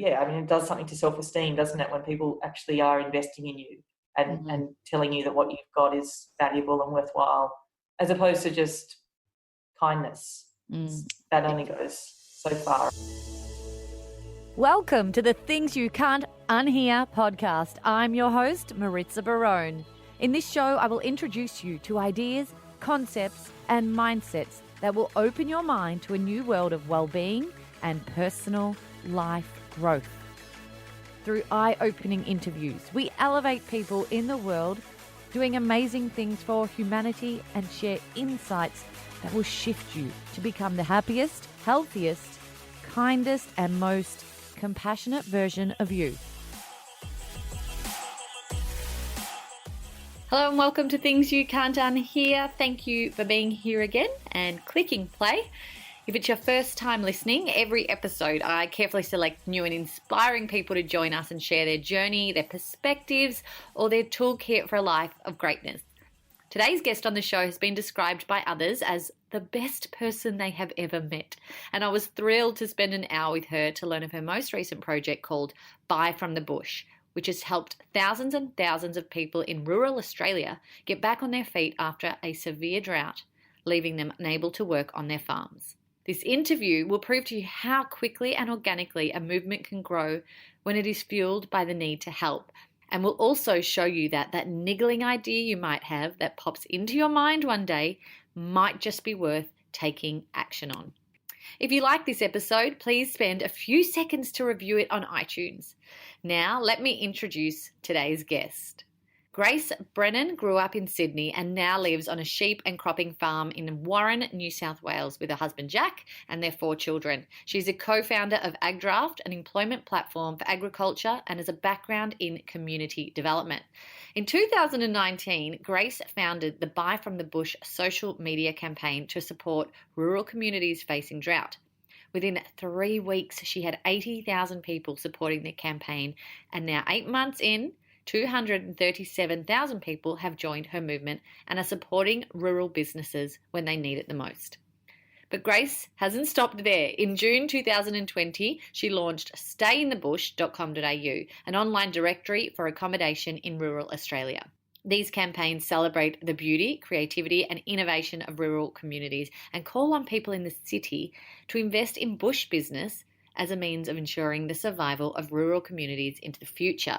yeah, I mean, it does something to self-esteem, doesn't it, when people actually are investing in you and telling you that what you've got is valuable and worthwhile, as opposed to just kindness. That only goes so far. Welcome to the Things You Can't Unhear podcast. I'm your host, Maritza Barone. In this show, I will introduce you to ideas, concepts, and mindsets that will open your mind to a new world of well-being and personal life growth. Through eye-opening interviews, we elevate people in the world doing amazing things for humanity and share insights that will shift you to become the happiest, healthiest, kindest, and most compassionate version of you. Hello and welcome to Things You Can't Unhear. Thank you for being here again and clicking play. If it's your first time listening, every episode I carefully select new and inspiring people to join us and share their journey, their perspectives, or their toolkit for a life of greatness. Today's guest on the show has been described by others as the best person they have ever met, and I was thrilled to spend an hour with her to learn of her most recent project called Buy from the Bush, which has helped thousands and thousands of people in rural Australia get back on their feet after a severe drought, leaving them unable to work on their farms. This interview will prove to you how quickly and organically a movement can grow when it is fueled by the need to help, and will also show you that niggling idea you might have that pops into your mind one day might just be worth taking action on. If you like this episode, please spend a few seconds to review it on iTunes. Now, let me introduce today's guest. Grace Brennan grew up in Sydney and now lives on a sheep and cropping farm in Warren, New South Wales with her husband Jack and their 4 children. She's a co-founder of AgDraft, an employment platform for agriculture, and has a background in community development. In 2019, Grace founded the Buy from the Bush social media campaign to support rural communities facing drought. Within 3 weeks, she had 80,000 people supporting the campaign, and now 8 months in, 237,000 people have joined her movement and are supporting rural businesses when they need it the most. But Grace hasn't stopped there. In June 2020, she launched stayinthebush.com.au, an online directory for accommodation in rural Australia. These campaigns celebrate the beauty, creativity, and innovation of rural communities and call on people in the city to invest in bush business as a means of ensuring the survival of rural communities into the future.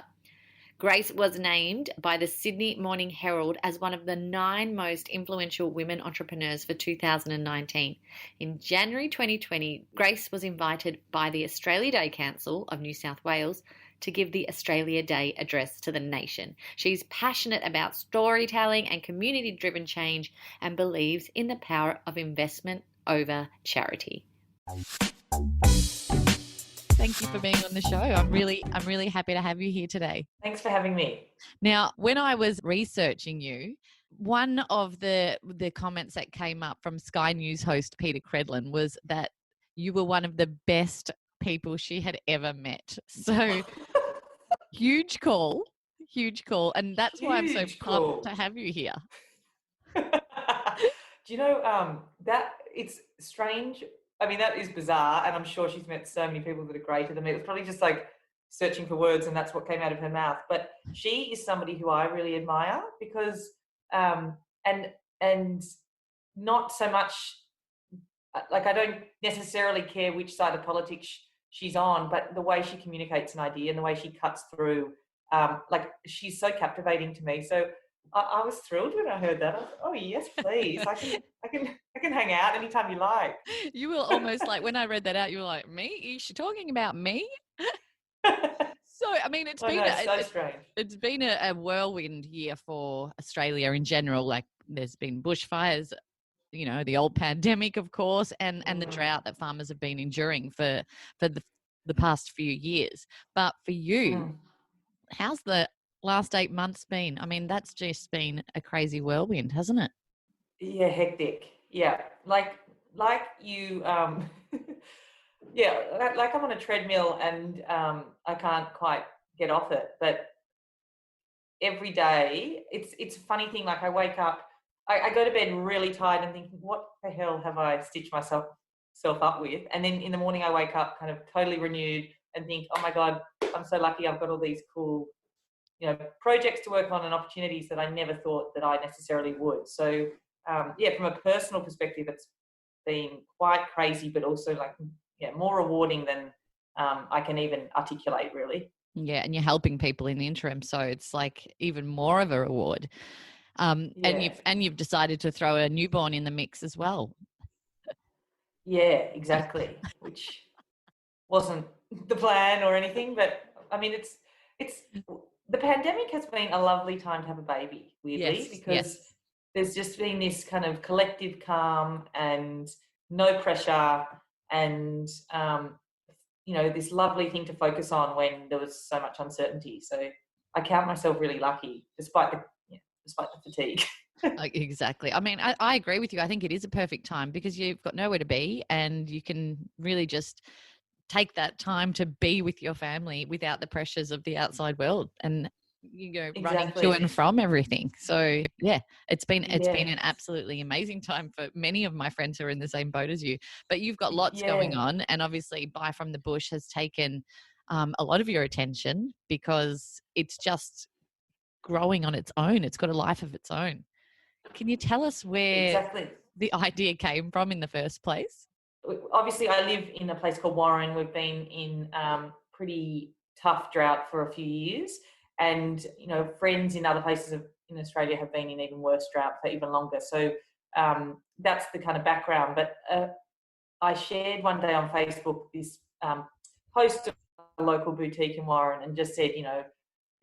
Grace was named by the Sydney Morning Herald as one of the 9 most influential women entrepreneurs for 2019. In January 2020, Grace was invited by the Australia Day Council of New South Wales to give the Australia Day address to the nation. She's passionate about storytelling and community-driven change and believes in the power of investment over charity. Thank you for being on the show. I'm really happy to have you here today. Thanks for having me. Now, when I was researching you, one of the comments that came up from Sky News host Peter Credlin was that you were one of the best people she had ever met. So huge call. And that's why I'm so pumped to have you here. Do you know that it's strange? I mean, that is bizarre, and I'm sure she's met so many people that are greater than me. It was probably just like searching for words, and that's what came out of her mouth. But she is somebody who I really admire because, and not so much, like I don't necessarily care which side of politics she's on, but the way she communicates an idea and the way she cuts through, like she's so captivating to me. So I was thrilled when I heard that. I was like, oh yes, please. I can hang out anytime you like. You were almost like, when I read that out, you were like, me? Is she talking about me? So, I mean, it's strange. It's been a whirlwind year for Australia in general. Like there's been bushfires, you know, the old pandemic, of course, and the drought that farmers have been enduring for the past few years. But for you, how's the last 8 months been? I mean, that's just been a crazy whirlwind, hasn't it? Yeah, hectic. Yeah, like you, yeah, like I'm on a treadmill and I can't quite get off it. But every day, it's a funny thing. Like I wake up, I go to bed really tired and thinking, what the hell have I stitched myself up with? And then in the morning, I wake up kind of totally renewed, and think, oh my God, I'm so lucky I've got all these cool, projects to work on and opportunities that I never thought that I necessarily would. So from a personal perspective, it's been quite crazy, but also more rewarding than I can even articulate, really. Yeah, and you're helping people in the interim, so it's like even more of a reward. And you've decided to throw a newborn in the mix as well. Yeah, exactly. Which wasn't the plan or anything, but I mean, it's the pandemic has been a lovely time to have a baby, weirdly, because there's just been this kind of collective calm and no pressure, and this lovely thing to focus on when there was so much uncertainty. So I count myself really lucky, despite the fatigue. Exactly. I mean, I agree with you. I think it is a perfect time because you've got nowhere to be, and you can really just take that time to be with your family without the pressures of the outside world, and running to and from everything. So it's been an absolutely amazing time for many of my friends who are in the same boat as you. But you've got lots going on, and obviously Buy from the Bush has taken a lot of your attention because it's just growing on its own. It's got a life of its own. Can you tell us where the idea came from in the first place? Obviously, I live in a place called Warren. We've been in pretty tough drought for a few years, and friends in other places in Australia have been in even worse drought for even longer. So that's the kind of background. But I shared one day on Facebook this post of a local boutique in Warren, and just said,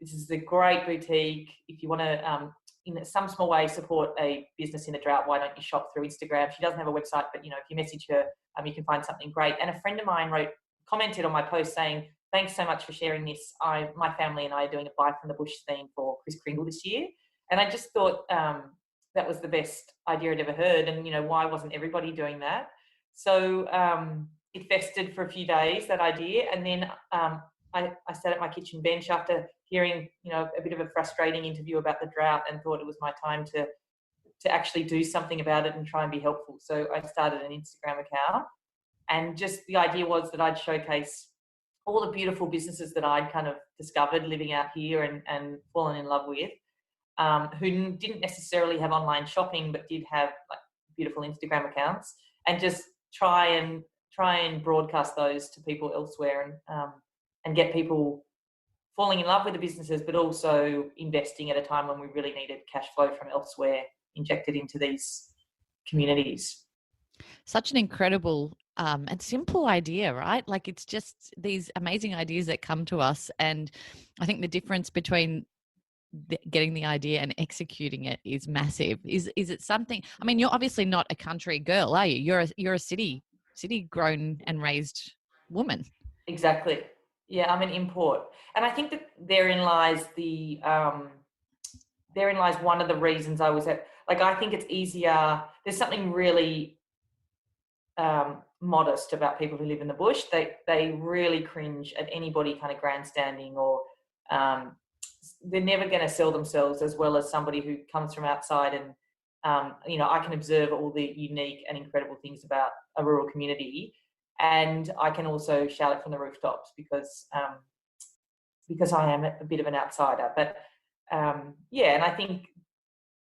this is a great boutique. If you want to in some small way support a business in a drought, why don't you shop through Instagram? She doesn't have a website, but if you message her, you can find something great. And a friend of mine commented on my post saying, thanks so much for sharing this. My family and I are doing a Buy from the Bush theme for Kris Kringle this year. And I just thought that was the best idea I'd ever heard. And, why wasn't everybody doing that? So it festered for a few days, that idea. And then I sat at my kitchen bench after hearing, a bit of a frustrating interview about the drought, and thought it was my time to actually do something about it and try and be helpful. So I started an Instagram account, and just the idea was that I'd showcase all the beautiful businesses that I'd kind of discovered living out here and fallen in love with, who didn't necessarily have online shopping, but did have beautiful Instagram accounts, and just try and broadcast those to people elsewhere, and get people falling in love with the businesses, but also investing at a time when we really needed cash flow from elsewhere injected into these communities. Such an incredible and simple idea, right? Like, it's just these amazing ideas that come to us. And I think the difference between getting the idea and executing it is massive. Is it something, I mean, you're obviously not a country girl, are you? You're a city grown and raised woman. Exactly. Yeah, I'm an import. And I think that therein lies one of the reasons I was I think it's easier. There's something really modest about people who live in the bush. They really cringe at anybody kind of grandstanding, or they're never going to sell themselves as well as somebody who comes from outside. And I can observe all the unique and incredible things about a rural community, and I can also shout it from the rooftops because I am a bit of an outsider. But and I think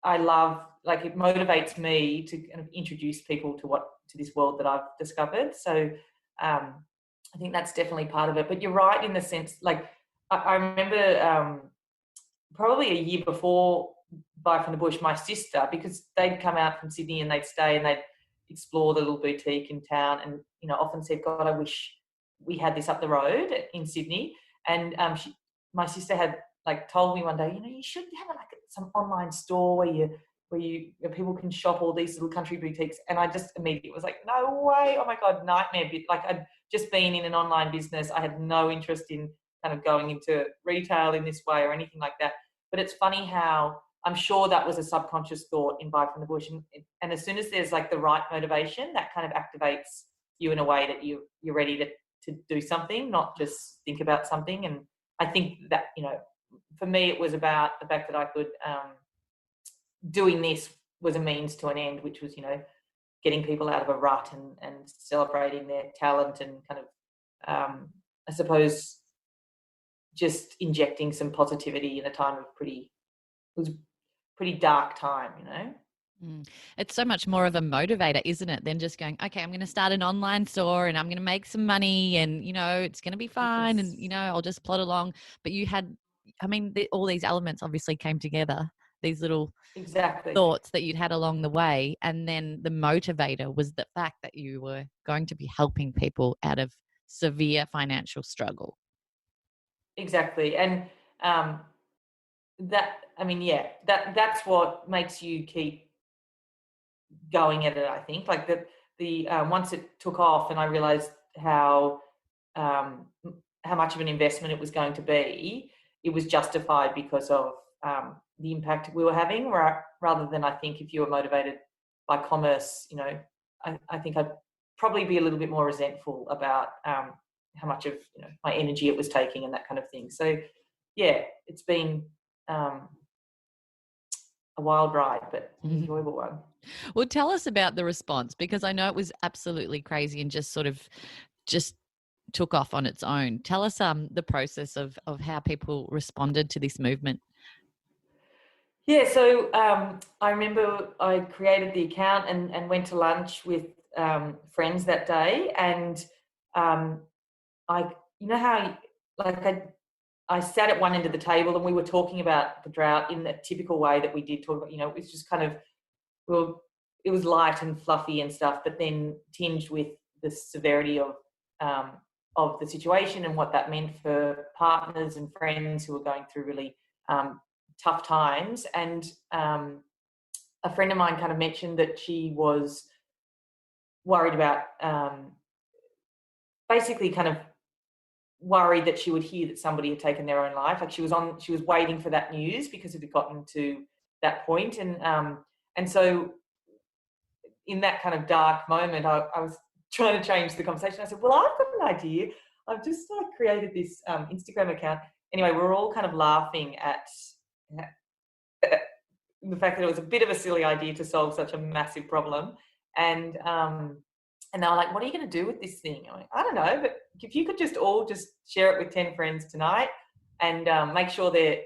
I love, it motivates me to kind of introduce people to this world that I've discovered. So I think that's definitely part of it. But you're right in the sense, I remember probably a year before Buy from the Bush, my sister, because they'd come out from Sydney and they'd stay and they'd explore the little boutique in town, and often said, God, I wish we had this up the road in Sydney. And my sister had told me one day, you should have some online store where people can shop all these little country boutiques. And I just immediately was like, no way, oh my God, nightmare. I'd just been in an online business. I had no interest in kind of going into retail in this way or anything like that. But it's funny how I'm sure that was a subconscious thought in Buy from the Bush. And as soon as there's the right motivation, that kind of activates you in a way that you're ready to do something, not just think about something. And I think that, for me, it was about the fact that I could, doing this was a means to an end, which was, getting people out of a rut and celebrating their talent and kind of I suppose just injecting some positivity in a time of it was pretty dark time, you know. It's so much more of a motivator, isn't it, than just going, okay, I'm going to start an online store and I'm going to make some money and, it's going to be fine Yes. and, I'll just plod along. But you had, all these elements obviously came together, these little Exactly. thoughts that you'd had along the way. And then the motivator was the fact that you were going to be helping people out of severe financial struggle. Exactly. And that's what makes you keep going at it, I think. Like the once it took off and I realized um, how much of an investment it was going to be, it was justified because of the impact we were having, rather than, I think, if you were motivated by commerce, I think I'd probably be a little bit more resentful about how much of my energy it was taking and that kind of thing. So yeah, it's been a wild ride, but an enjoyable one. Well, tell us about the response, because I know it was absolutely crazy and just took off on its own. Tell us the process of how people responded to this movement. Yeah, so I remember I created the account and went to lunch with friends that day, and I, you know how, like I sat at one end of the table and we were talking about the drought in the typical way that we did talk about. It was just kind of, well, it was light and fluffy and stuff, but then tinged with the severity of the situation and what that meant for partners and friends who were going through really tough times. And a friend of mine kind of mentioned that she was worried about, basically kind of worried that she would hear that somebody had taken their own life. Like she was waiting for that news because it had gotten to that point. And so in that kind of dark moment, I was trying to change the conversation. I said, well, I've got an idea. I've just created this Instagram account. Anyway, we were all kind of laughing at the fact that it was a bit of a silly idea to solve such a massive problem. And they were like, what are you going to do with this thing? I'm like, I don't know, but if you could just share it with 10 friends tonight and make sure they're,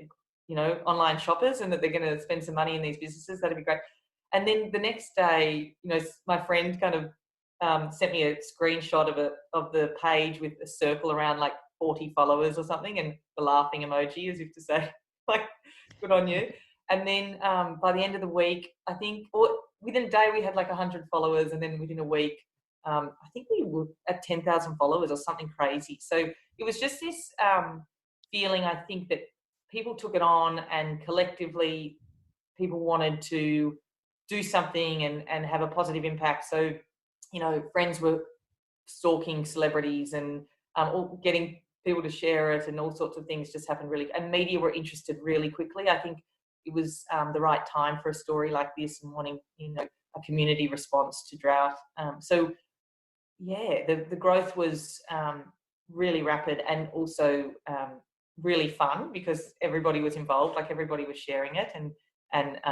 online shoppers and that they're going to spend some money in these businesses, that'd be great. And then the next day, my friend kind of sent me a screenshot of the page with a circle around like 40 followers or something and the laughing emoji as if to say, like, good on you. And then by the end of the week, I think, or within a day we had like 100 followers, and then within a week, I think we were at 10,000 followers or something crazy. So it was just this feeling, I think, that people took it on and collectively people wanted to do something and have a positive impact. So, friends were stalking celebrities and getting people to share it, and all sorts of things just happened really. And media were interested really quickly. I think it was the right time for a story like this and wanting, a community response to drought. So yeah, the growth was really rapid and also really fun because everybody was involved, like everybody was sharing it and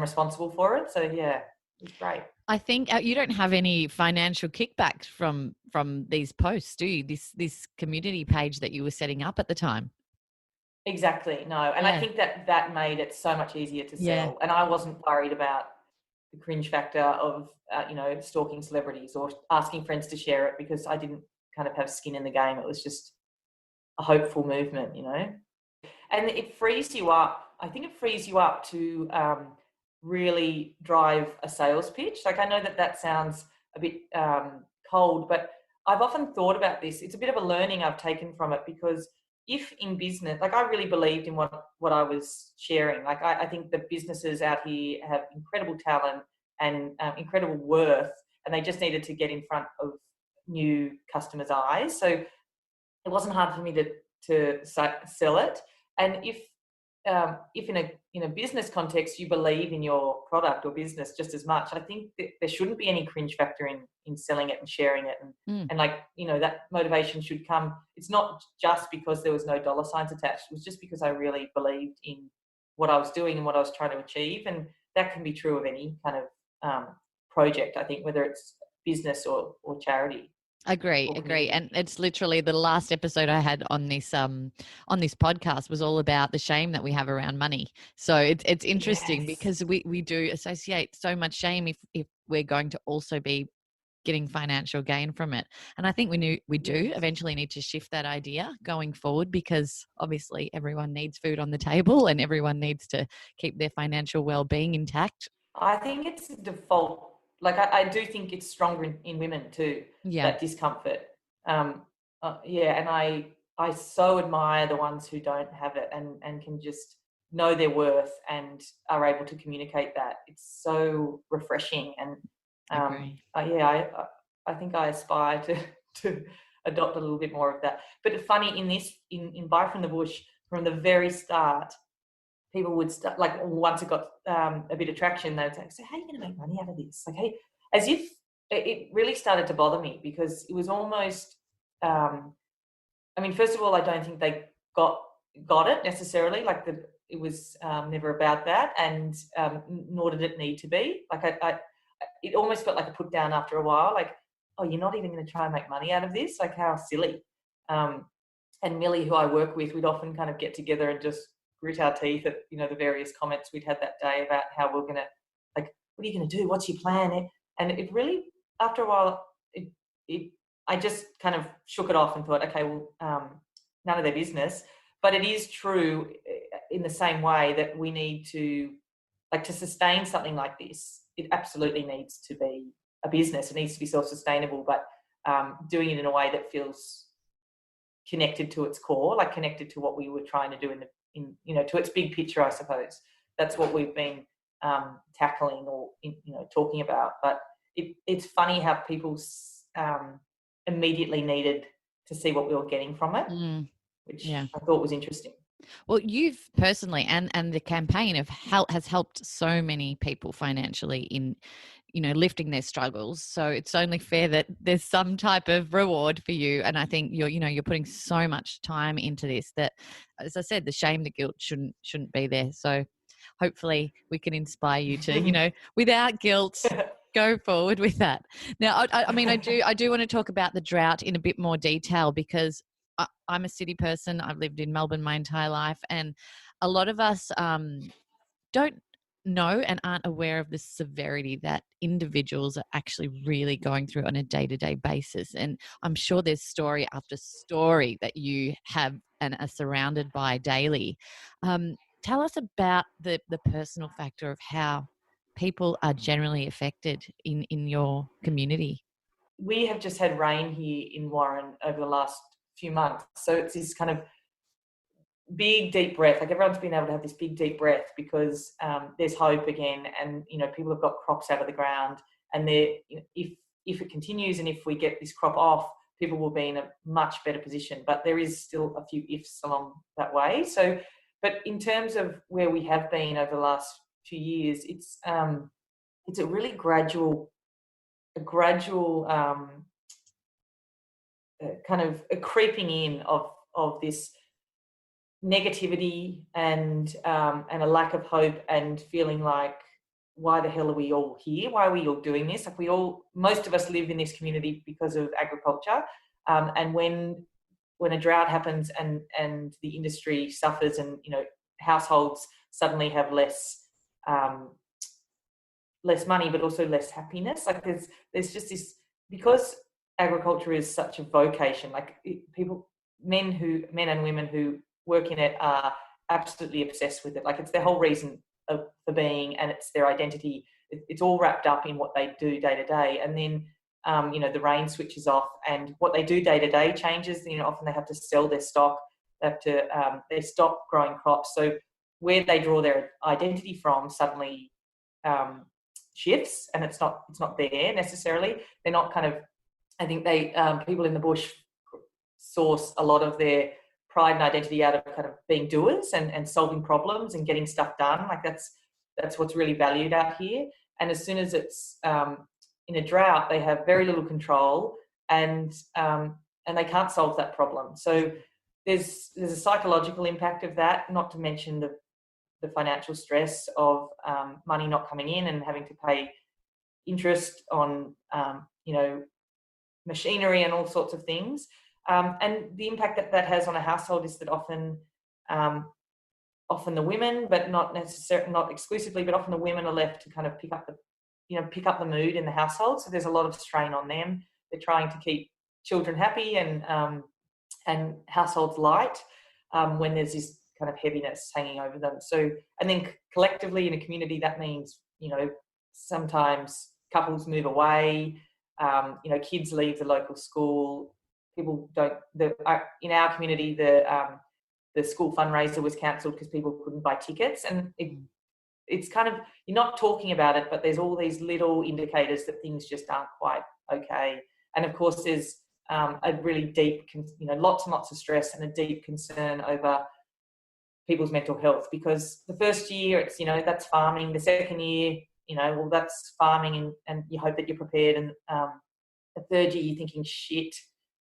responsible for it. So yeah, it was great. I think you don't have any financial kickbacks from these posts, do you? This community page that you were setting up at the time. Exactly, no. And I think that made it so much easier to sell. And I wasn't worried about the cringe factor of, stalking celebrities or asking friends to share it because I didn't kind of have skin in the game. It was just a hopeful movement, And it frees you up. I think it frees you up to really drive a sales pitch. Like, I know that sounds a bit cold, but I've often thought about this. It's a bit of a learning I've taken from it, because if in business, like, I really believed in what I was sharing. Like, I think the businesses out here have incredible talent and incredible worth, and they just needed to get in front of new customers' eyes. So it wasn't hard for me to sell it. And if in a business context you believe in your product or business just as much, I think that there shouldn't be any cringe factor in selling it and sharing it. And like, that motivation should come. It's not just because there was no dollar signs attached. It was just because I really believed in what I was doing and what I was trying to achieve. And that can be true of any kind of project, I think, whether it's business or charity. Agree. And it's literally the last episode I had on this podcast was all about the shame that we have around money. So it's interesting because we do associate so much shame if we're going to also be getting financial gain from it. And I think we do eventually need to shift that idea going forward, because obviously everyone needs food on the table and everyone needs to keep their financial well-being intact. I think it's a default. Like I do think it's stronger in women too, that discomfort. And I so admire the ones who don't have it and can just know their worth and are able to communicate that. It's so refreshing. And I think I aspire to adopt a little bit more of that. But it's funny, in Buy from the Bush, from the very start, people would start, like, once it got a bit of traction, they would say, so how are you going to make money out of this? Like, hey, as if it really started to bother me, because it was almost, first of all, I don't think they got it necessarily. Like, it was never about that, and nor did it need to be. Like, it almost felt like a put down after a while. Like, oh, you're not even going to try and make money out of this? Like, how silly. And Millie, who I work with, we'd often kind of get together and just grit our teeth at, the various comments we'd had that day about how we're going to, like, what are you going to do? What's your plan? And it really, after a while, I just kind of shook it off and thought, okay, well, none of their business. But it is true in the same way that we need to, like, to sustain something like this, it absolutely needs to be a business. It needs to be self-sustainable, but doing it in a way that feels connected to its core, like connected to what we were trying to do to its big picture, I suppose. That's what we've been tackling or talking about. But it's funny how people immediately needed to see what we were getting from it, which I thought was interesting. Well, you've personally and the campaign has helped so many people financially in, lifting their struggles. So it's only fair that there's some type of reward for you. And I think you're putting so much time into this that, as I said, the shame, the guilt shouldn't be there. So hopefully we can inspire you to, without guilt, go forward with that. Now, I do want to talk about the drought in a bit more detail, because I'm a city person. I've lived in Melbourne my entire life, and a lot of us don't know and aren't aware of the severity that individuals are actually really going through on a day-to-day basis. And I'm sure there's story after story that you have and are surrounded by daily. Tell us about the personal factor of how people are generally affected in your community. We have just had rain here in Warren over the last few months. So it's this kind of big, deep breath. Like, everyone's been able to have this big, deep breath because there's hope again. And, people have got crops out of the ground. And if it continues and if we get this crop off, people will be in a much better position. But there is still a few ifs along that way. So, but in terms of where we have been over the last few years, it's a really gradual kind of a creeping in of this negativity and a lack of hope, and feeling like, why the hell are we all here? Why are we all doing this? Like, most of us live in this community because of agriculture, and when a drought happens and the industry suffers, and households suddenly have less money, but also less happiness. Like, there's just this, because agriculture is such a vocation. Like, men and women who work in it are absolutely obsessed with it. Like, it's their whole reason for being, and it's their identity. It's all wrapped up in what they do day to day. And then, the rain switches off, and what they do day to day changes. Often they have to sell their stock. They stop growing crops. So where they draw their identity from suddenly shifts, and it's not there necessarily. They're not kind of, I think people in the bush source a lot of their pride and identity out of kind of being doers and solving problems and getting stuff done. Like, that's what's really valued out here. And as soon as it's in a drought, they have very little control, and they can't solve that problem. So there's a psychological impact of that, not to mention the financial stress of money not coming in and having to pay interest on machinery and all sorts of things. And the impact that has on a household is that often the women, but not exclusively, but often the women are left to kind of pick up the mood in the household. So there's a lot of strain on them. They're trying to keep children happy and households light when there's this kind of heaviness hanging over them. So, and then collectively in a community, that means, sometimes couples move away, kids leave the local school. People don't, in our community, the school fundraiser was cancelled because people couldn't buy tickets. And it's kind of, you're not talking about it, but there's all these little indicators that things just aren't quite okay. And of course, there's a really deep, lots and lots of stress and a deep concern over people's mental health, because the first year it's, that's farming. The second year, well, that's farming and you hope that you're prepared. And the third year you're thinking, shit,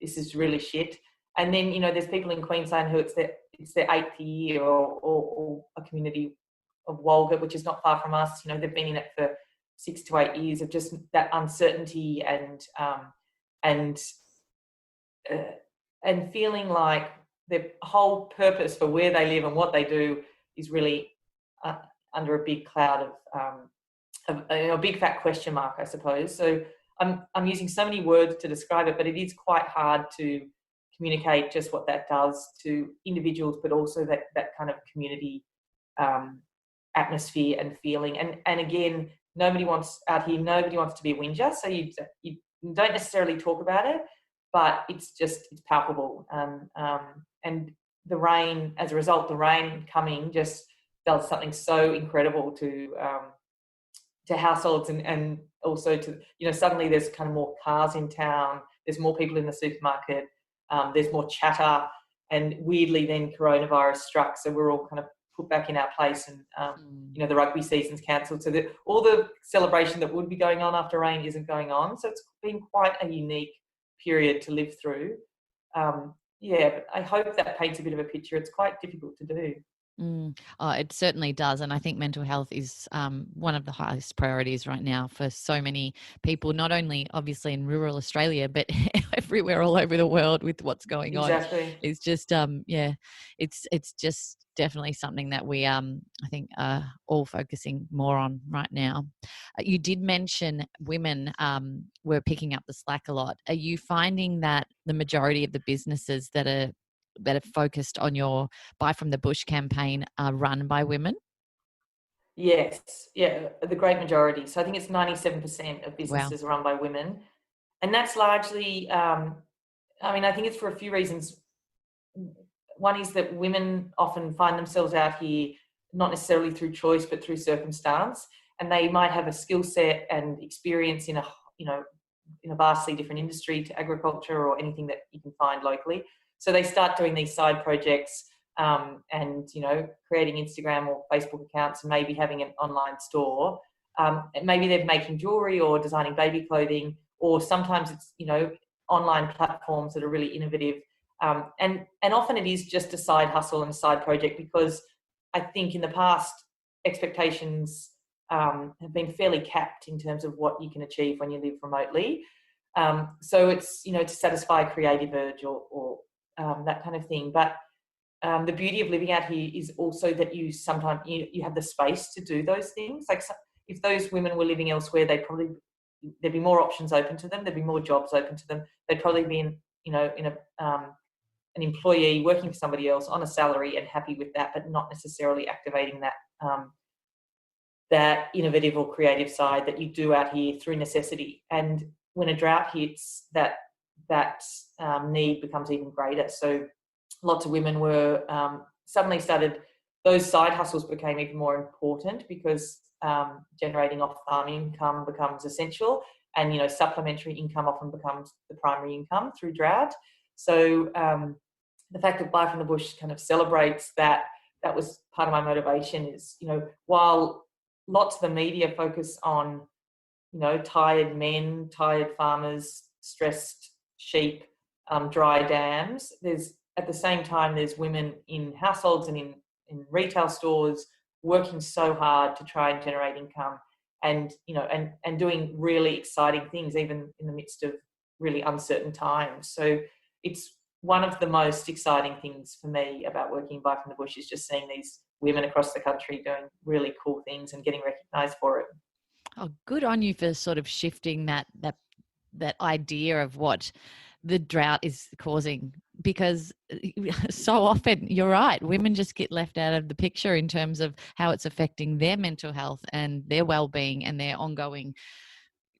this is really shit. And then, there's people in Queensland who it's their 8th year, or a community of Walgett, which is not far from us. They've been in it for 6 to 8 years of just that uncertainty and feeling like the whole purpose for where they live and what they do is really under a big cloud of a big fat question mark, I suppose. So I'm using so many words to describe it, but it is quite hard to communicate just what that does to individuals, but also that kind of community atmosphere and feeling. And again, nobody wants to be a whinger, so you don't necessarily talk about it, but it's palpable. And the rain, as a result, the rain coming just does something so incredible to households and also to, suddenly there's kind of more cars in town, there's more people in the supermarket, there's more chatter, and weirdly then coronavirus struck, so we're all kind of put back in our place, and the rugby season's cancelled, so that all the celebration that would be going on after rain isn't going on. So it's been quite a unique period to live through. But I hope that paints a bit of a picture. It's quite difficult to do. Oh, it certainly does. And I think mental health is one of the highest priorities right now for so many people, not only obviously in rural Australia, but everywhere all over the world with what's going on. Exactly. It's just, it's just definitely something that we, I think, are all focusing more on right now. You did mention women were picking up the slack a lot. Are you finding that the majority of the businesses that are focused on your Buy from the Bush campaign are run by women? Yes, yeah, the great majority. So I think it's 97% of businesses are run by women. And that's largely, I think it's for a few reasons. One is that women often find themselves out here, not necessarily through choice, but through circumstance. And they might have a skill set and experience in a vastly different industry to agriculture or anything that you can find locally. So they start doing these side projects and, creating Instagram or Facebook accounts and maybe having an online store. And maybe they're making jewelry or designing baby clothing, or sometimes it's, online platforms that are really innovative. And often it is just a side hustle and a side project, because I think in the past expectations have been fairly capped in terms of what you can achieve when you live remotely. So it's, to satisfy a creative urge or that kind of thing. But the beauty of living out here is also that you sometimes you have the space to do those things. Like, if those women were living elsewhere, there'd be more options open to them. There'd be more jobs open to them. They'd probably be in an employee working for somebody else on a salary and happy with that, but not necessarily activating that innovative or creative side that you do out here through necessity. And when a drought hits, that need becomes even greater. So lots of women were suddenly those side hustles became even more important, because generating off-farm income becomes essential, and supplementary income often becomes the primary income through drought. So the fact that Buy from the Bush kind of celebrates that was part of my motivation. Is, while lots of the media focus on tired men, tired farmers, stressed sheep, dry dams, at the same time there's women in households and in retail stores working so hard to try and generate income, and and doing really exciting things even in the midst of really uncertain times. So it's one of the most exciting things for me about working in Bike from the Bush is just seeing these women across the country doing really cool things and getting recognised for it. Oh, good on you for sort of shifting that idea of what the drought is causing, because so often you're right, women just get left out of the picture in terms of how it's affecting their mental health and their well-being and their ongoing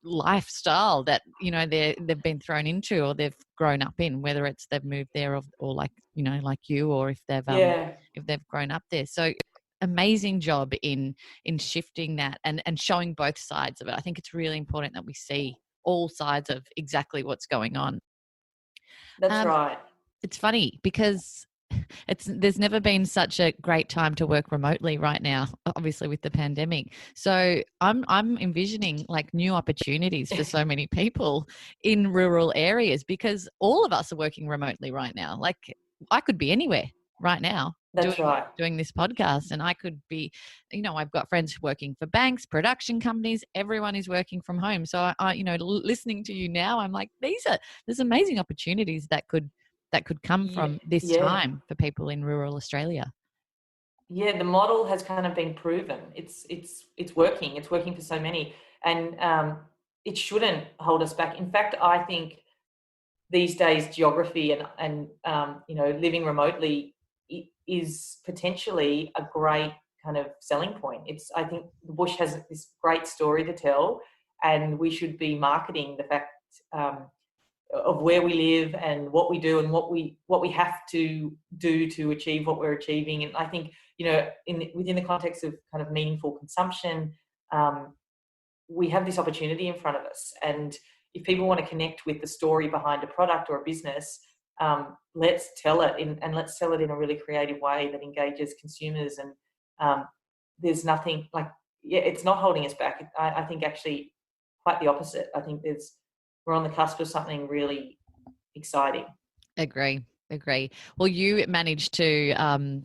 lifestyle that they've been thrown into or they've grown up in, whether it's they've moved there or like like you, or if they've grown up there. So amazing job in shifting that and showing both sides of it. I think it's really important that we see all sides of exactly what's going on. That's right. It's funny because there's never been such a great time to work remotely right now, obviously with the pandemic. So I'm envisioning like new opportunities for so many people in rural areas, because all of us are working remotely right now. Like I could be anywhere right now. That's right. Doing this podcast, and I could be, I've got friends working for banks, production companies, everyone is working from home. So I listening to you now, I'm like, there's amazing opportunities that could come from this time for people in rural Australia. Yeah, the model has kind of been proven. It's working. It's working for so many, and it shouldn't hold us back. In fact, I think these days geography and living remotely is potentially a great kind of selling point. I think the bush has this great story to tell, and we should be marketing the fact of where we live and what we do and what we have to do to achieve what we're achieving. And I think within the context of kind of meaningful consumption, we have this opportunity in front of us. And if people want to connect with the story behind a product or a business, let's tell it and let's tell it in a really creative way that engages consumers. And there's nothing it's not holding us back. I think actually quite the opposite. I think we're on the cusp of something really exciting. Agree. Well, you managed to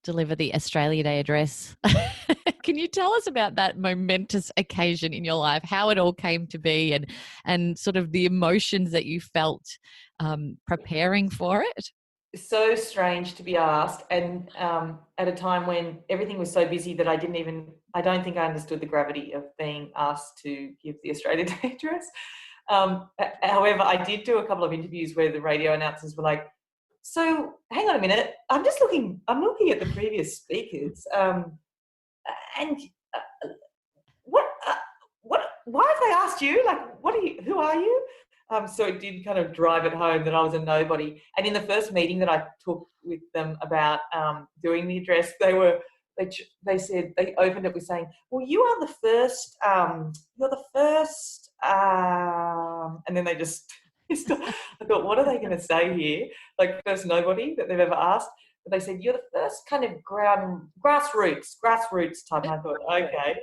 deliver the Australia Day address. Can you tell us about that momentous occasion in your life, how it all came to be, and sort of the emotions that you felt preparing for it? So strange to be asked, and at a time when everything was so busy that I don't think I understood the gravity of being asked to give the Australia Day address. However, I did do a couple of interviews where the radio announcers were like, so hang on a minute, I'm looking at the previous speakers, and why have they asked you? Like, who are you? So it did kind of drive it home that I was a nobody. And in the first meeting that I took with them about doing the address, they said, they opened it with saying, well, you are the first, you're the first, and then they just, I thought, what are they going to say here? Like, first nobody that they've ever asked. But they said, you're the first kind of grassroots type. And I thought, okay.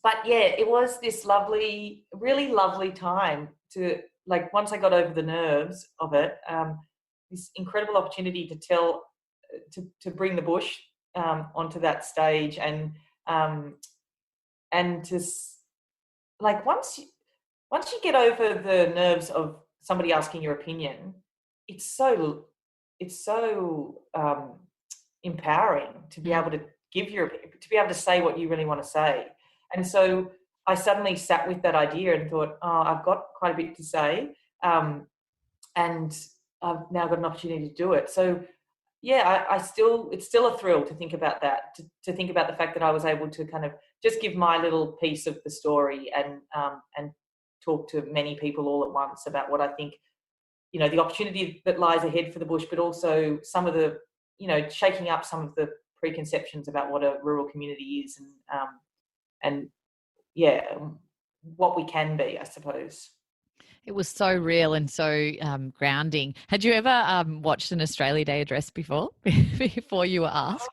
But yeah, it was this really lovely time to, like, once I got over the nerves of it, this incredible opportunity to bring the bush onto that stage, and to, like, once you get over the nerves of somebody asking your opinion, it's so empowering to be able to to be able to say what you really want to say. And so I suddenly sat with that idea and thought, I've got quite a bit to say, and I've now got an opportunity to do it. So yeah, it's still a thrill to think about that, to think about the fact that I was able to kind of just give my little piece of the story and talk to many people all at once about what I think, the opportunity that lies ahead for the bush, but also some of the, shaking up some of the preconceptions about what a rural community is, and what we can be, I suppose. It was so real and so grounding. Had you ever watched an Australia Day address before you were asked?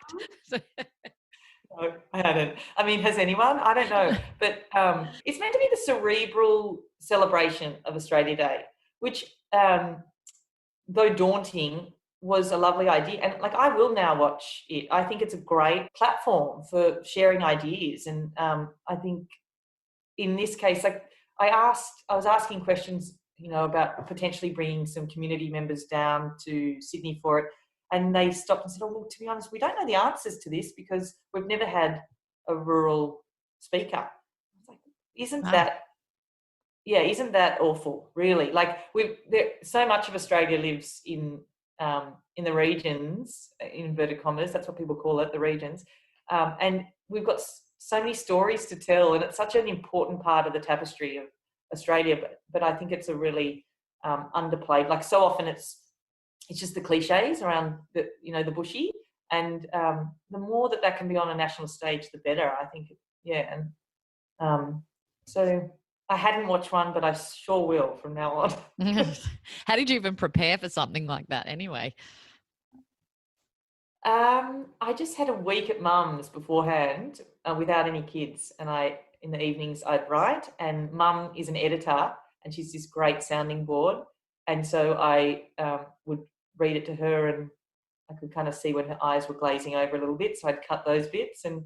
No, I hadn't. I mean, has anyone? I don't know. But it's meant to be the cerebral celebration of Australia Day, which, though daunting, was a lovely idea. And like, I will now watch it. I think it's a great platform for sharing ideas. And I think in this case, like, I was asking questions, about potentially bringing some community members down to Sydney for it. And they stopped and said, oh, well, to be honest, we don't know the answers to this because we've never had a rural speaker. I was like, isn't that awful, really? Like, so much of Australia lives in the regions, in inverted commas, that's what people call it, the regions. And we've got so many stories to tell, and it's such an important part of the tapestry of Australia. But I think it's a really underplayed. Like, so often it's just the cliches around the bushy, and the more that can be on a national stage, the better, I think. Yeah, and so I hadn't watched one, but I sure will from now on. How did you even prepare for something like that anyway? I just had a week at Mum's beforehand without any kids, and in the evenings I'd write, and Mum is an editor and she's this great sounding board, and so I would read it to her, and I could kind of see when her eyes were glazing over a little bit, so I'd cut those bits, and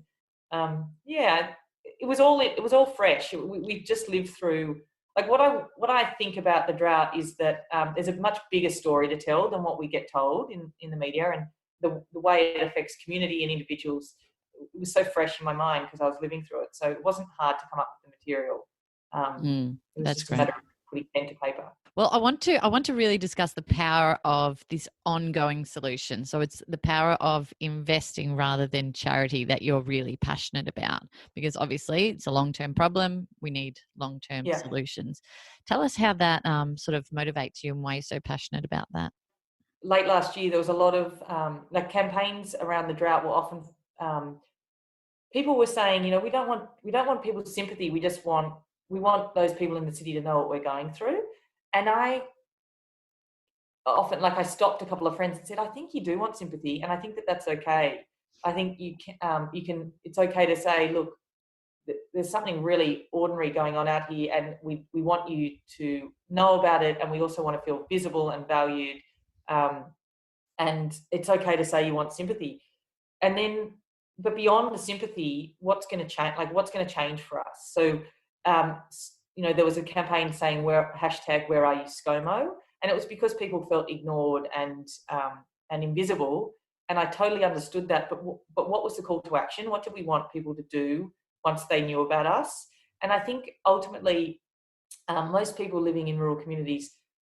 it was all fresh. We just lived through, like, what I think about the drought is that there's a much bigger story to tell than what we get told in the media, and the way it affects community and individuals. It was so fresh in my mind because I was living through it, so it wasn't hard to come up with the material. It was that's just great. a matter of putting pen to paper. Well, I want to really discuss the power of this ongoing solution. So it's the power of investing rather than charity that you're really passionate about, because obviously it's a long-term problem. We need long-term solutions. Tell us how that sort of motivates you and why you're so passionate about that. Late last year, there was a lot of campaigns around the drought. Were often people were saying, we don't want people's sympathy. We want those people in the city to know what we're going through. And I often, I stopped a couple of friends and said, I think you do want sympathy, and I think that's okay. I think you can. It's okay to say, look, there's something really ordinary going on out here, and we want you to know about it, and we also want to feel visible and valued. And it's okay to say you want sympathy. And then, but beyond the sympathy, what's going to change? Like, what's going to change for us? So, there was a campaign saying where are you ScoMo? And it was because people felt ignored and invisible. And I totally understood that. But what was the call to action? What did we want people to do once they knew about us? And I think ultimately, most people living in rural communities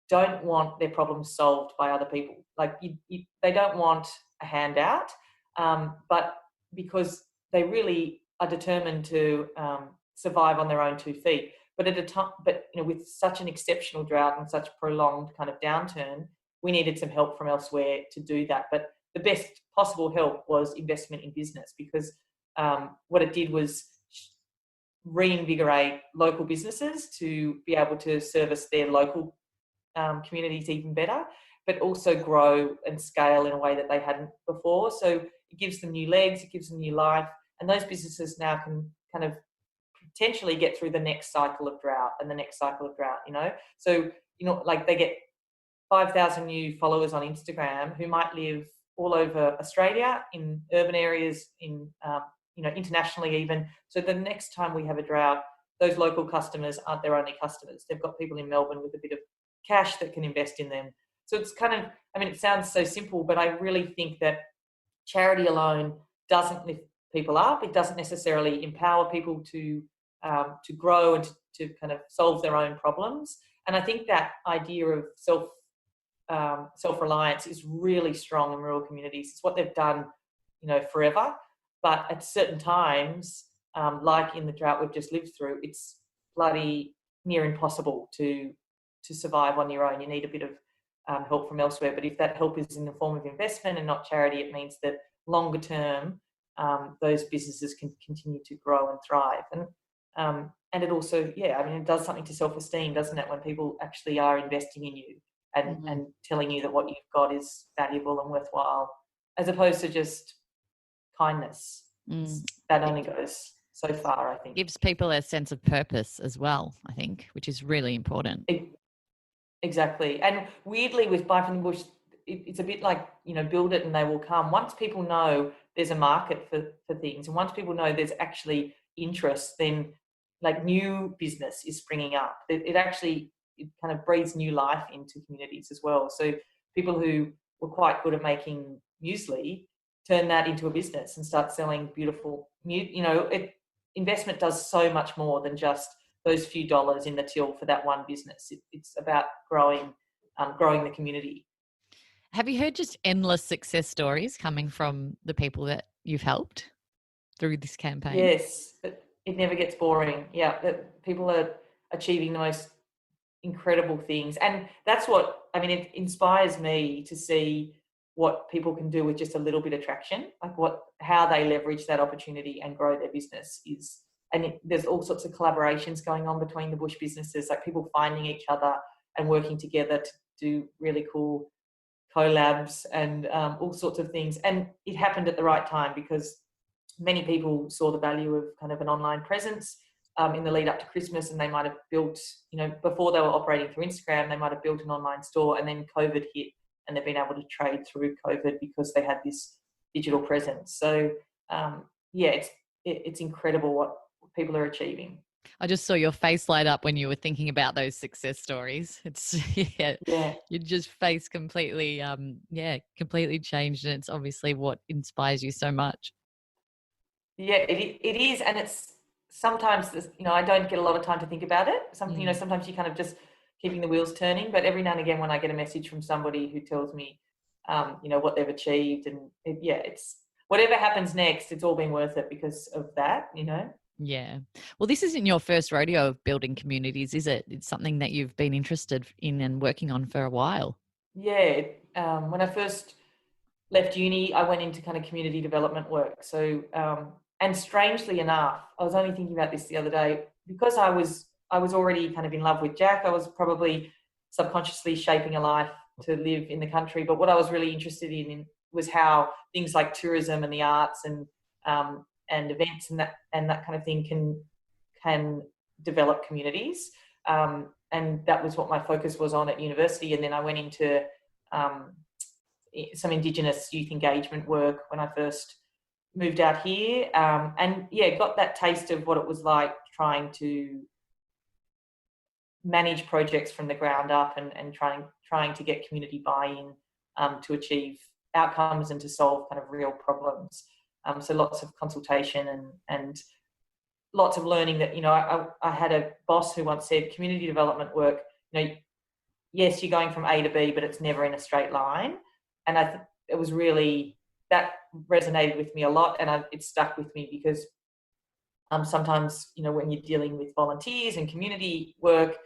don't want their problems solved by other people. Like, they don't want a handout, but because they really are determined to survive on their own 2 feet. But at a time, with such an exceptional drought and such prolonged kind of downturn, we needed some help from elsewhere to do that. But the best possible help was investment in business, because what it did was reinvigorate local businesses to be able to service their local communities even better, but also grow and scale in a way that they hadn't before. So it gives them new legs, it gives them new life, and those businesses now can kind of potentially get through the next cycle of drought and the next cycle of drought, So, they get 5,000 new followers on Instagram who might live all over Australia, in urban areas, in, internationally even. So the next time we have a drought, those local customers aren't their only customers. They've got people in Melbourne with a bit of cash that can invest in them. So it's kind of, it sounds so simple, but I really think that charity alone doesn't lift people up. It doesn't necessarily empower people to grow and to kind of solve their own problems. And I think that idea of self-reliance is really strong in rural communities. It's what they've done, forever. But at certain times, like in the drought we've just lived through, it's bloody near impossible to survive on your own. You need a bit of help from elsewhere. But if that help is in the form of investment and not charity, it means that longer term, those businesses can continue to grow and thrive. And it also, it does something to self-esteem, doesn't it? When people actually are investing in you and telling you that what you've got is valuable and worthwhile, as opposed to just kindness. That only goes so far, I think. Gives people a sense of purpose as well, I think, which is really important. Exactly. And weirdly, with Buy from the Bush, it's a bit like, build it and they will come. Once people know there's a market for things, and once people know there's actually interest, then like new business is springing up. It actually, it kind of breathes new life into communities as well. So people who were quite good at making muesli turn that into a business and start selling beautiful, investment does so much more than just those few dollars in the till for that one business. It's about growing the community. Have you heard just endless success stories coming from the people that you've helped through this campaign? Yes, but it never gets boring. Yeah, that people are achieving the most incredible things, and that's what I mean. It inspires me to see what people can do with just a little bit of traction, like how they leverage that opportunity and grow their business is. And there's all sorts of collaborations going on between the bush businesses, like people finding each other and working together to do really cool collabs and all sorts of things. And it happened at the right time because many people saw the value of kind of an online presence in the lead up to Christmas, and they might have built, before they were operating through Instagram, they might have built an online store, and then COVID hit and they've been able to trade through COVID because they had this digital presence. So it's incredible what people are achieving. I just saw your face light up when you were thinking about those success stories. It's your just face completely completely changed, and it's obviously what inspires you so much. Yeah, it is, and it's sometimes I don't get a lot of time to think about it. Sometimes you kind of just keeping the wheels turning, but every now and again when I get a message from somebody who tells me what they've achieved, and it's whatever happens next, it's all been worth it because of that. Yeah. Well, this isn't your first rodeo of building communities, is it? It's something that you've been interested in and working on for a while. Yeah. When I first left uni, I went into kind of community development work. So, and strangely enough, I was only thinking about this the other day, because I was already kind of in love with Jack. I was probably subconsciously shaping a life to live in the country. But what I was really interested in was how things like tourism and the arts and events and that kind of thing can develop communities. And that was what my focus was on at university. And then I went into some Indigenous youth engagement work when I first moved out here, got that taste of what it was like trying to manage projects from the ground up and trying to get community buy-in to achieve outcomes and to solve kind of real problems. So lots of consultation and lots of learning that, I had a boss who once said community development work, yes, you're going from A to B, but it's never in a straight line. And I think it was really, that resonated with me a lot, and it stuck with me because sometimes, when you're dealing with volunteers and community work,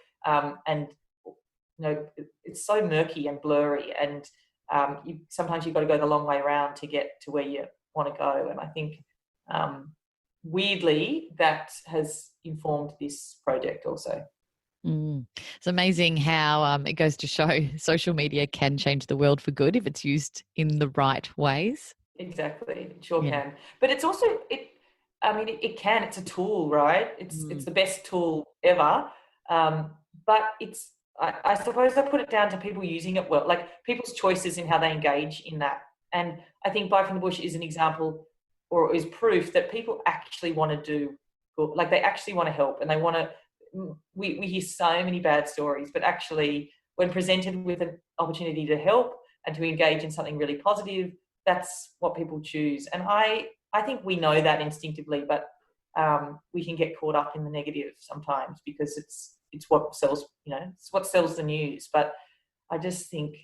it's so murky and blurry, and sometimes you've got to go the long way around to get to where you want to go. And I think weirdly that has informed this project also. It's amazing how it goes to show social media can change the world for good if it's used in the right ways. Exactly, it sure can. But it's also it's a tool, right? It's the best tool ever. But I suppose I put it down to people using it well, like people's choices in how they engage in that. And I think Buy from the Bush is an example, or is proof that people actually want to do good, like they actually want to help, and they want to. We hear so many bad stories, but actually when presented with an opportunity to help and to engage in something really positive, that's what people choose. And I think we know that instinctively, but we can get caught up in the negative sometimes because it's what sells, it's what sells the news. But I just think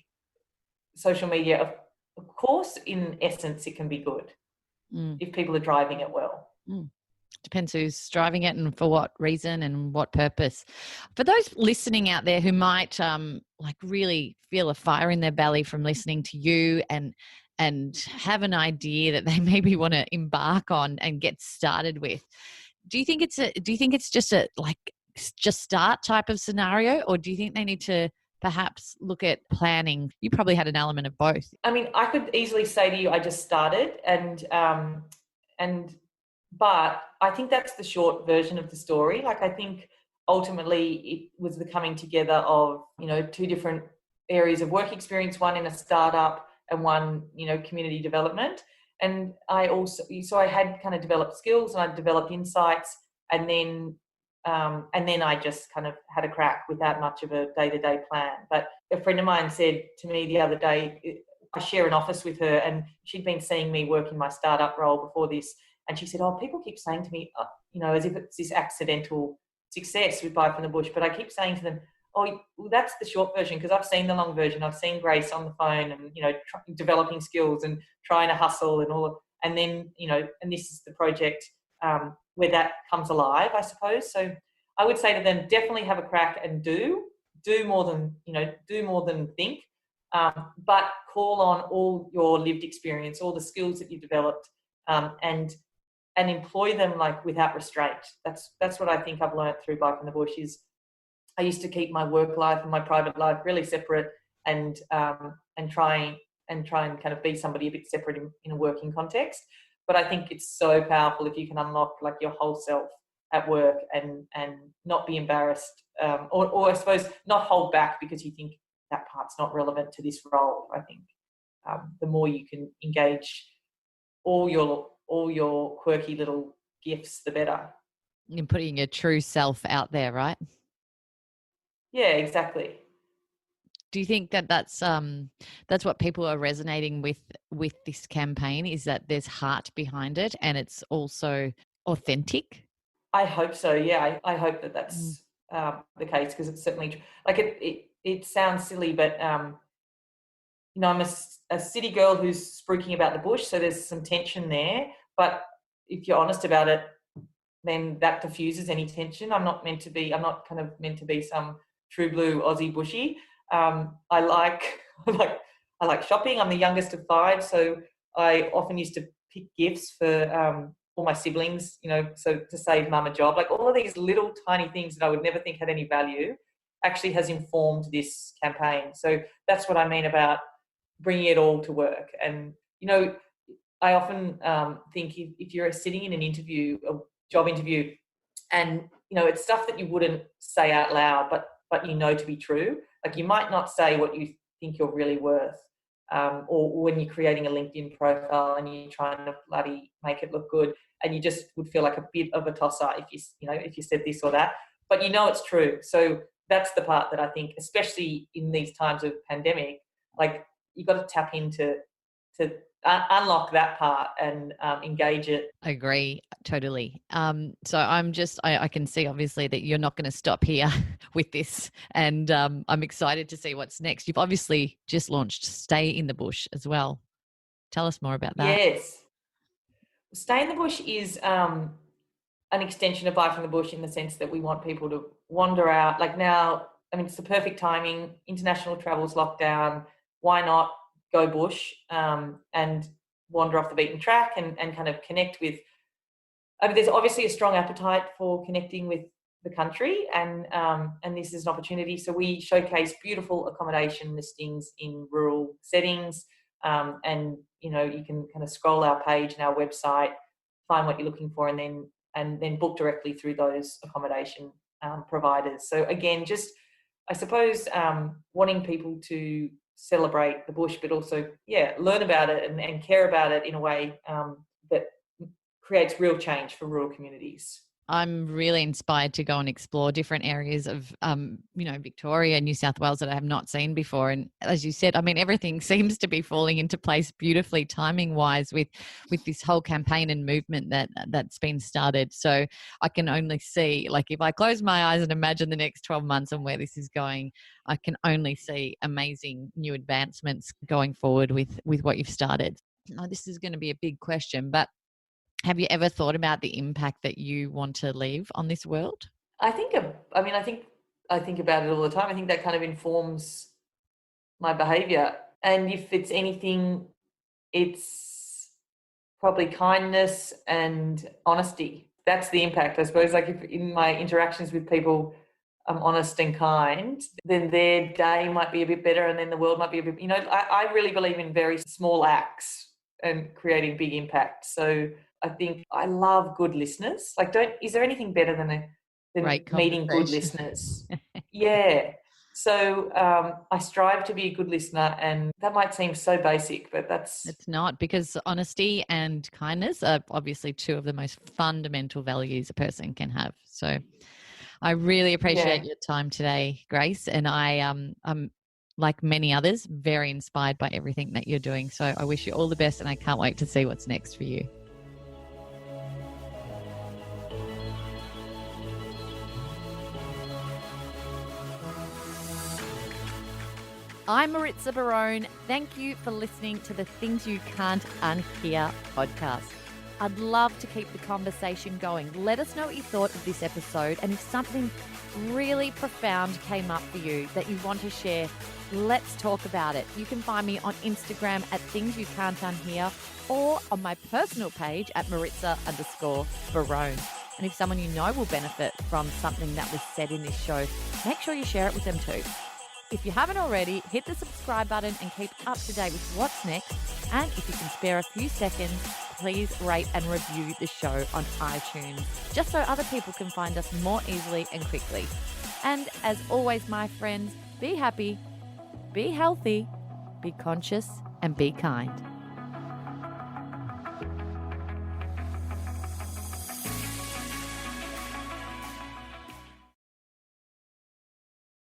social media, of course, in essence, it can be good if people are driving it well. Depends who's driving it and for what reason and what purpose. For those listening out there who might really feel a fire in their belly from listening to you and have an idea that they maybe want to embark on and get started with, do you think it's just a just start type of scenario, or do you think they need to perhaps look at planning? You probably had an element of both. I mean, I could easily say to you, I just started, but I think that's the short version of the story. Like, I think ultimately it was the coming together of, two different areas of work experience, one in a startup and one, community development. And I had kind of developed skills and I developed insights, and then And then I just kind of had a crack without much of a day-to-day plan. But a friend of mine said to me the other day, I share an office with her, and she'd been seeing me work in my startup role before this. And she said, oh, people keep saying to me, as if it's this accidental success with Buy from the Bush. But I keep saying to them, oh, well, that's the short version, because I've seen the long version. I've seen Grace on the phone and, developing skills and trying to hustle and all. And then, and this is the project where that comes alive, I suppose. So I would say to them, definitely have a crack and do more than think. But call on all your lived experience, all the skills that you've developed, and employ them like without restraint. That's what I think I've learned through Buy from the Bush. Is I used to keep my work life and my private life really separate, and try and kind of be somebody a bit separate in a working context. But I think it's so powerful if you can unlock like your whole self at work and not be embarrassed, or I suppose not hold back because you think that part's not relevant to this role. I think the more you can engage all your quirky little gifts, the better. You're putting your true self out there, right? Yeah, exactly. Do you think that that's what people are resonating with this campaign, is that there's heart behind it and it's also authentic? I hope so. Yeah, I hope that that's the case, because it's certainly like it sounds silly, but I'm a city girl who's spruiking about the bush, so there's some tension there. But if you're honest about it, then that diffuses any tension. I'm not kind of meant to be some true blue Aussie bushie. I like shopping. I'm the youngest of 5, so I often used to pick gifts for all my siblings, so to save mum a job. Like all of these little tiny things that I would never think had any value actually has informed this campaign. So that's what I mean about bringing it all to work. And, I often think if you're sitting in an interview, a job interview, and, it's stuff that you wouldn't say out loud, but to be true. Like you might not say what you think you're really worth, or when you're creating a LinkedIn profile and you're trying to bloody make it look good, and you just would feel like a bit of a tosser if you said this or that, but it's true. So that's the part that I think, especially in these times of pandemic, like you got to tap into to unlock that part and engage it. I agree totally. So I can see obviously that you're not going to stop here with this, and I'm excited to see what's next. You've obviously just launched Stay in the Bush as well. Tell us more about that. Yes. Stay in the Bush is an extension of Buy from the Bush, in the sense that we want people to wander out. Like now, it's the perfect timing. International travel's locked down. Why not go bush and wander off the beaten track and kind of connect with. There's obviously a strong appetite for connecting with the country, and this is an opportunity. So we showcase beautiful accommodation listings in rural settings, and you can kind of scroll our page and our website, find what you're looking for, and then book directly through those accommodation providers. So again, just I suppose wanting people to celebrate the bush, but also learn about it and care about it in a way that creates real change for rural communities. I'm really inspired to go and explore different areas of, Victoria, New South Wales that I have not seen before. And as you said, everything seems to be falling into place beautifully timing wise with this whole campaign and movement that's been started. So I can only see, like if I close my eyes and imagine the next 12 months and where this is going, I can only see amazing new advancements going forward with what you've started. Now, this is going to be a big question, but have you ever thought about the impact that you want to leave on this world? I think about it all the time. I think that kind of informs my behaviour. And if it's anything, it's probably kindness and honesty. That's the impact, I suppose. Like if in my interactions with people, I'm honest and kind, then their day might be a bit better, and then the world might be a bit, I really believe in very small acts and creating big impact. So I think I love good listeners. Like, is there anything better than meeting good listeners? Yeah. So I strive to be a good listener, and that might seem so basic, but it's not, because honesty and kindness are obviously two of the most fundamental values a person can have. So I really appreciate Yeah. your time today, Grace. And I'm like many others, very inspired by everything that you're doing. So I wish you all the best, and I can't wait to see what's next for you. I'm Maritza Barone. Thank you for listening to the Things You Can't Unhear podcast. I'd love to keep the conversation going. Let us know what you thought of this episode, and if something really profound came up for you that you want to share, let's talk about it. You can find me on Instagram at Things You Can't Unhear, or on my personal page at Maritza_Barone. And if someone you know will benefit from something that was said in this show, make sure you share it with them too. If you haven't already, hit the subscribe button and keep up to date with what's next. And if you can spare a few seconds, please rate and review the show on iTunes, just so other people can find us more easily and quickly. And as always, my friends, be happy, be healthy, be conscious, and be kind.